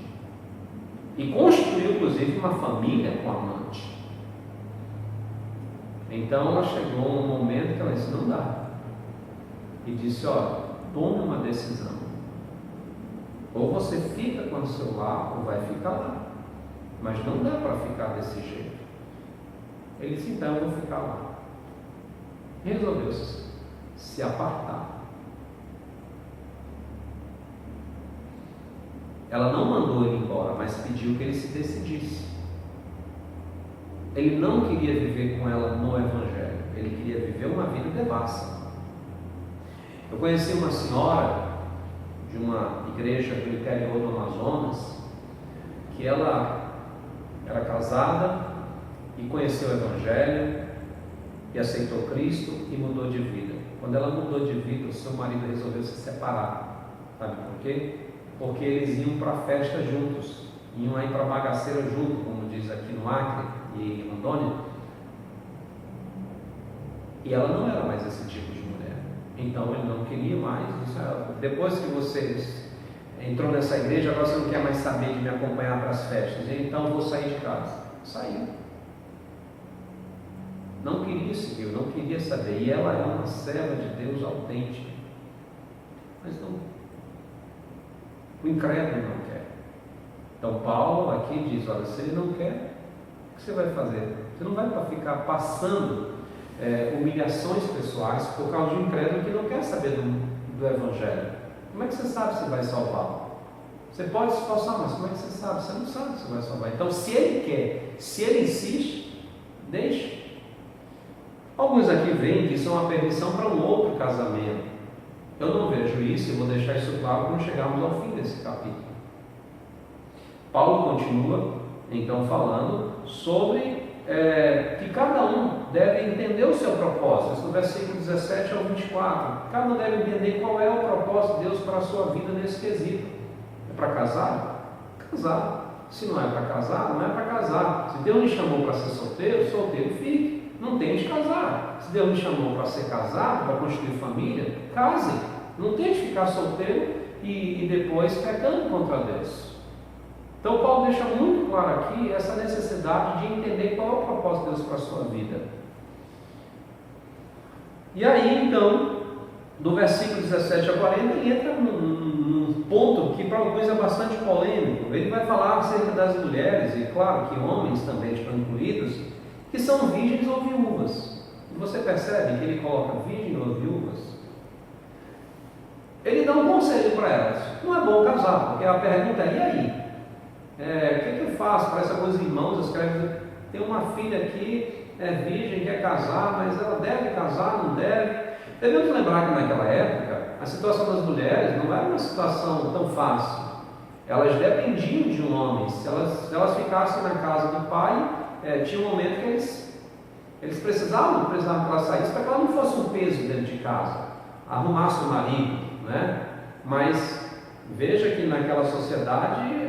E construiu inclusive uma família com a amante. Então ela chegou a um momento que ela disse: não dá. E disse: olha, tome uma decisão. Ou você fica com o seu lar, ou vai ficar lá. Mas não dá para ficar desse jeito. Ele disse: então eu vou ficar lá. E resolveu se apartar. Ela não mandou ele embora, mas pediu que ele se decidisse. Ele não queria viver com ela no Evangelho, ele queria viver uma vida devassa. Eu conheci uma senhora de uma igreja do interior do Amazonas, que ela era casada e conheceu o Evangelho, e aceitou Cristo e mudou de vida. Quando ela mudou de vida, o seu marido resolveu se separar. Sabe por quê? Porque eles iam para a festa juntos, iam aí para a bagaceira junto, como diz aqui no Acre e em Rondônia. E ela não era mais esse tipo de mulher. Então ele não queria mais. Disse, depois que você entrou nessa igreja, agora você não quer mais saber de me acompanhar para as festas. Então eu vou sair de casa. Saiu. Não queria seguir, não queria saber. E ela é uma serva de Deus autêntica. Mas não. O incrédulo não quer. Então Paulo aqui diz, olha, se ele não quer, o que você vai fazer? Você não vai ficar passando humilhações pessoais por causa de um incrédulo que não quer saber do Evangelho. Como é que você sabe se vai salvar? Você pode se esforçar, mas como é que você sabe? Você não sabe se vai salvar. Então, se ele quer, se ele insiste, deixe. Alguns aqui veem que isso é uma permissão para um outro casamento. Eu não vejo isso e vou deixar isso claro quando chegarmos ao fim desse capítulo. Paulo continua, então, falando sobre que cada um deve entender o seu propósito. Isso no versículo 17 ao 24. Cada um deve entender qual é o propósito de Deus para a sua vida nesse quesito. É para casar? Casar. Se não é para casar, não é para casar. Se Deus me chamou para ser solteiro, solteiro fique. Não tente casar. Se Deus me chamou para ser casado, para construir família, case. Não tente ficar solteiro e depois pecando contra Deus. Então Paulo deixa muito claro aqui essa necessidade de entender qual é o propósito de Deus para a sua vida. E aí então, do versículo 17 a 40, ele entra num ponto que para alguns é bastante polêmico. Ele vai falar acerca das mulheres, e claro que homens também estão incluídos, que são virgens ou viúvas. E você percebe que ele coloca virgem ou viúvas? Ele dá um conselho para elas. Não é bom casar, porque a pergunta é, e aí? O que eu faço? Parece alguns irmãos escrevem, tem uma filha aqui, é virgem, quer casar, mas ela deve casar, não deve. Devemos lembrar que naquela época, a situação das mulheres não era uma situação tão fácil. Elas dependiam de um homem. Se elas ficassem na casa do pai, tinha um momento que eles precisavam que ela saísse para que ela não fosse um peso dentro de casa, arrumasse o marido, né? Mas veja que naquela sociedade,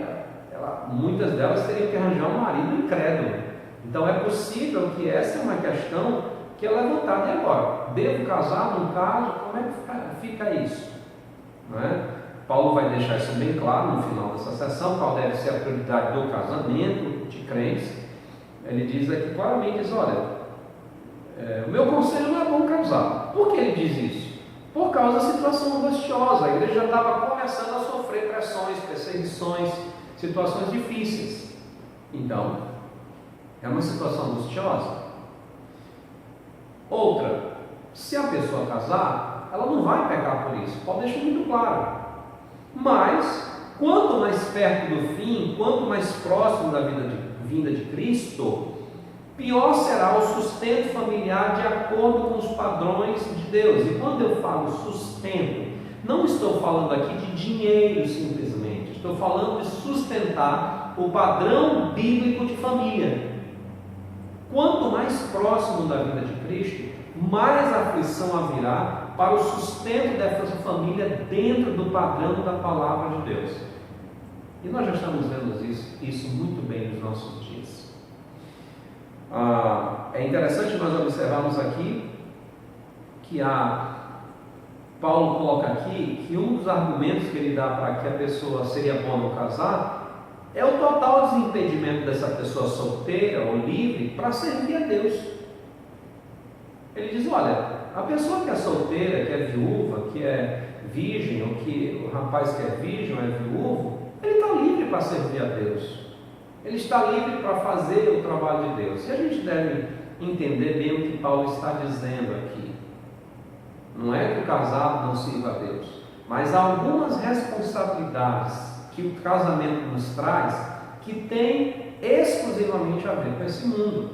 muitas delas teriam que arranjar um marido incrédulo. Então é possível que essa é uma questão que é levantada. E agora? Devo casar? Não caso? Como é que fica isso? Não é? Paulo vai deixar isso bem claro no final dessa sessão, qual deve ser a prioridade do casamento de crentes. Ele diz aqui claramente, diz, olha, o meu conselho não é bom casar. Por que ele diz isso? Por causa da situação angustiosa. A igreja já estava começando a sofrer pressões, perseguições, situações difíceis. Então, é uma situação angustiosa. Outra, se a pessoa casar, ela não vai pecar por isso. Paulo deixa muito claro. Mas, quanto mais perto do fim, quanto mais próximo da vinda de Cristo, pior será o sustento familiar de acordo com os padrões de Deus. E quando eu falo sustento, não estou falando aqui de dinheiro simplesmente. Estou falando de sustentar o padrão bíblico de família. Quanto mais próximo da vida de Cristo, mais aflição haverá para o sustento dessa família dentro do padrão da palavra de Deus. E nós já estamos vendo isso muito bem nos nossos dias. É interessante nós observarmos aqui que Paulo coloca aqui que um dos argumentos que ele dá para que a pessoa seria bom não casar é o total desimpedimento dessa pessoa solteira ou livre para servir a Deus. Ele diz, olha, a pessoa que é solteira, que é viúva, que é virgem, ou que o rapaz que é virgem ou é viúvo, ele está livre para servir a Deus. Ele está livre para fazer o trabalho de Deus. E a gente deve entender bem o que Paulo está dizendo aqui. Não é que o casado não sirva a Deus, mas há algumas responsabilidades que o casamento nos traz que tem exclusivamente a ver com esse mundo.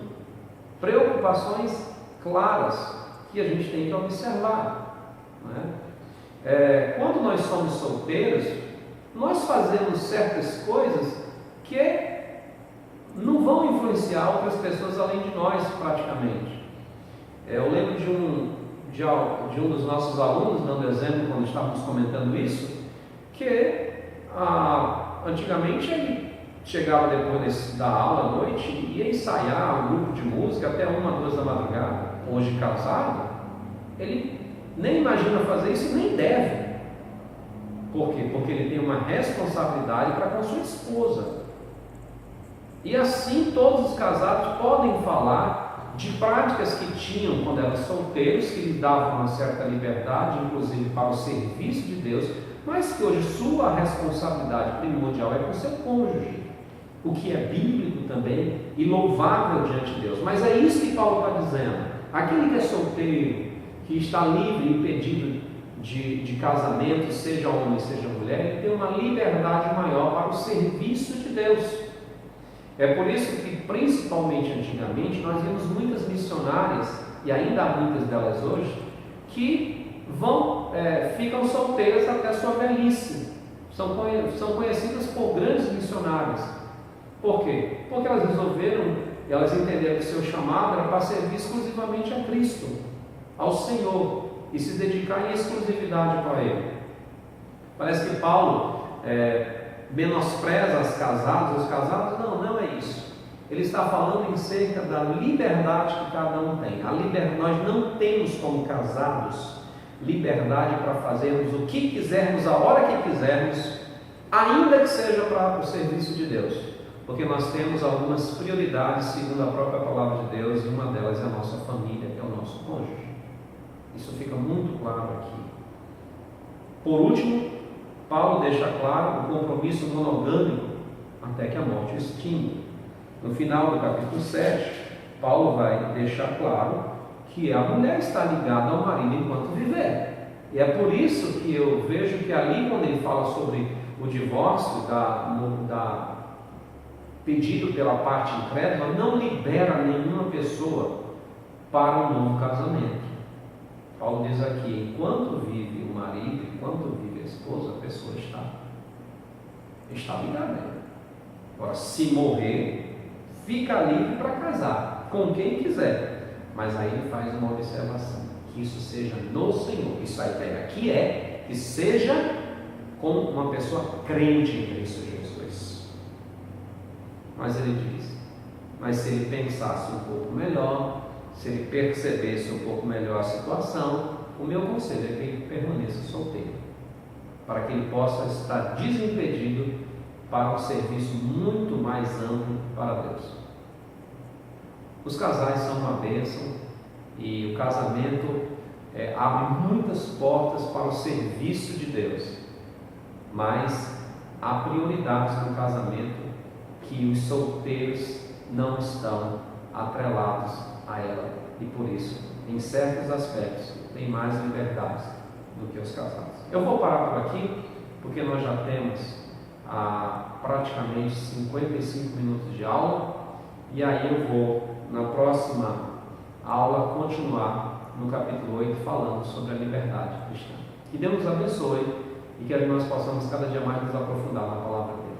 Preocupações claras que a gente tem que observar. Não é? Quando nós somos solteiros, nós fazemos certas coisas que não vão influenciar outras pessoas além de nós praticamente. Eu lembro de um dos nossos alunos, dando exemplo quando estávamos comentando isso, que antigamente ele chegava depois da aula à noite e ia ensaiar um grupo de música até 1, 2 da madrugada. Hoje casado, ele nem imagina fazer isso e nem deve. Por quê? Porque ele tem uma responsabilidade para com sua esposa. E assim todos os casados podem falar de práticas que tinham quando eram solteiros, que lhes davam uma certa liberdade, inclusive para o serviço de Deus, mas que hoje sua responsabilidade primordial é com seu cônjuge, o que é bíblico também e louvável diante de Deus. Mas é isso que Paulo está dizendo. Aquele que é solteiro, que está livre, impedido de casamento, seja homem, seja mulher, ele tem uma liberdade maior para o serviço de Deus. É por isso que, principalmente antigamente, nós vimos muitas missionárias, e ainda há muitas delas hoje, que ficam solteiras até a sua velhice. São conhecidas por grandes missionárias. Por quê? Porque elas entenderam que seu chamado era para servir exclusivamente a Cristo, ao Senhor, e se dedicar em exclusividade para Ele. Parece que Paulo menospreza os casados, não é isso. Ele está falando em cerca da liberdade que cada um tem. Nós não temos como casados liberdade para fazermos o que quisermos, a hora que quisermos, ainda que seja para o serviço de Deus, porque nós temos algumas prioridades segundo a própria palavra de Deus, e uma delas é a nossa família, que é o nosso cônjuge. Isso fica muito claro aqui. Por último, Paulo deixa claro o compromisso monogâmico até que a morte o extinga. No final do capítulo 7, Paulo vai deixar claro que a mulher está ligada ao marido enquanto viver. E é por isso que eu vejo que ali, quando ele fala sobre o divórcio, pedido pela parte incrédula, não libera nenhuma pessoa para um novo casamento. Paulo diz aqui: enquanto vive o marido, enquanto vive a esposa, a pessoa está ligada. Agora, se morrer, fica livre para casar com quem quiser, mas aí ele faz uma observação: que isso seja no Senhor. Isso a ideia aqui é que seja com uma pessoa crente em Cristo Jesus. Mas ele diz: mas se ele pensasse um pouco melhor, se ele percebesse um pouco melhor a situação, o meu conselho é que ele permaneça solteiro, para que ele possa estar desimpedido para um serviço muito mais amplo para Deus. Os casais são uma bênção, e o casamento abre muitas portas para o serviço de Deus, mas há prioridades no casamento que os solteiros não estão atrelados a ela, e por isso, em certos aspectos, tem mais liberdade do que os casados. Eu vou parar por aqui, porque nós já temos praticamente 55 minutos de aula, e aí eu vou, na próxima aula, continuar no capítulo 8, falando sobre a liberdade cristã. Que Deus nos abençoe e que nós possamos cada dia mais nos aprofundar na palavra de Deus.